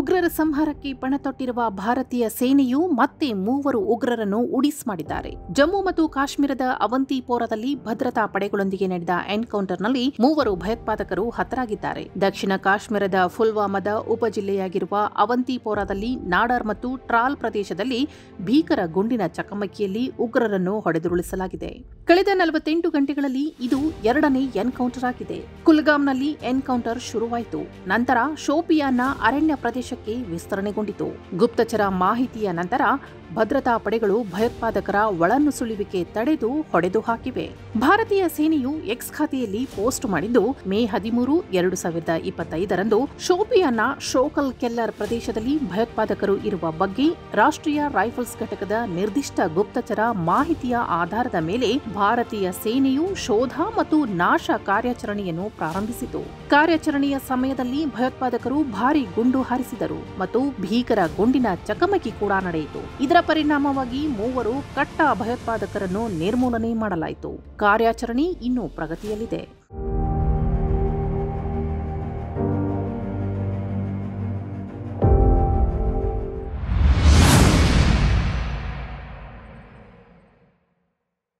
ಉಗ್ರರ ಸಂಹಾರಕ್ಕೆ ಪಣ ತೊಟ್ಟಿರುವ ಭಾರತೀಯ ಸೇನೆಯು ಮತ್ತೆ 3 ಉಗ್ರರನ್ನು ಉಡಿಸ್ ಮಾಡಿದ್ದಾರೆ. ಜಮ್ಮು ಮತ್ತು ಕಾಶ್ಮೀರದ ಅವಂತಿಪೋರಾದಲ್ಲಿ ಭದ್ರತಾ ಪಡೆಗಳೊಂದಿಗೆ ನಡೆದ ಎನ್ಕೌಂಟರ್ನಲ್ಲಿ 3 ಭಯೋತ್ಪಾದಕರು ಹತರಾಗಿದ್ದಾರೆ. ದಕ್ಷಿಣ ಕಾಶ್ಮೀರದ ಪುಲ್ವಾಮಾದ ಉಪಜಿಲ್ಲೆಯಾಗಿರುವ ಅವಂತಿಪೋರಾದಲ್ಲಿ ನಾಡರ್ ಮತ್ತು ಟ್ರಾಲ್ ಪ್ರದೇಶದಲ್ಲಿ ಭೀಕರ ಗುಂಡಿನ ಚಕಮಕಿಯಲ್ಲಿ ಉಗ್ರರನ್ನು ಹೊಡೆದುರುಳಿಸಲಾಗಿದೆ. ಕಳೆದ 48 ಗಂಟೆಗಳಲ್ಲಿ ಇದು 2ನೇ ಎನ್ಕೌಂಟರ್ ಆಗಿದೆ. ಕುಲ್ಗಾಮ್ನಲ್ಲಿ ಎನ್ಕೌಂಟರ್ ಶುರುವಾಯಿತು. ನಂತರ ಶೋಪಿಯಾನ್ನ ಅರಣ್ಯ ಪ್ರದೇಶಕ್ಕೆ ವಿಸ್ತರಣೆಗೊಂಡಿತು. ಗುಪ್ತಚರ ಮಾಹಿತಿಯ ನಂತರ ಭದ್ರತಾ ಪಡೆಗಳು ಭಯೋತ್ಪಾದಕರ ಒಳನುಸುಳುವಿಕೆ ತಡೆದು ಹೊಡೆದು ಹಾಕಿವೆ. ಭಾರತೀಯ ಸೇನೆಯು ಎಕ್ಸ್ ಖಾತೆಯಲ್ಲಿ ಪೋಸ್ಟ್ ಮಾಡಿದ್ದು, ಮೇ 13, 2025ರಂದು ಶೋಪಿಯಾನ್ನ ಶೋಕಲ್ ಕೆಲ್ಲರ್ ಪ್ರದೇಶದಲ್ಲಿ ಭಯೋತ್ಪಾದಕರು ಇರುವ ಬಗ್ಗೆ ರಾಷ್ಟ್ರೀಯ ರೈಫಲ್ಸ್ ಘಟಕದ ನಿರ್ದಿಷ್ಟ ಗುಪ್ತಚರ ಮಾಹಿತಿಯ ಆಧಾರದ ಮೇಲೆ ಭಾರತೀಯ ಸೇನೆಯು ಶೋಧ ಮತ್ತು ನಾಶ ಕಾರ್ಯಾಚರಣೆಯನ್ನು ಪ್ರಾರಂಭಿಸಿತು. ಕಾರ್ಯಾಚರಣೆಯ ಸಮಯದಲ್ಲಿ ಭಯೋತ್ಪಾದಕರು ಭಾರೀ ಗುಂಡು ಹಾರಿಸಿದರು ಮತ್ತು ಭೀಕರ ಗುಂಡಿನ ಚಕಮಕಿ ಕೂಡ ನಡೆಯಿತು. ಇದರ ಪರಿಣಾಮವಾಗಿ 3 ಕಟ್ಟ ಭಯೋತ್ಪಾದಕರನ್ನು ನಿರ್ಮೂಲನೆ ಮಾಡಲಾಯಿತು. ಕಾರ್ಯಾಚರಣೆ ಇನ್ನೂ ಪ್ರಗತಿಯಲ್ಲಿದೆ.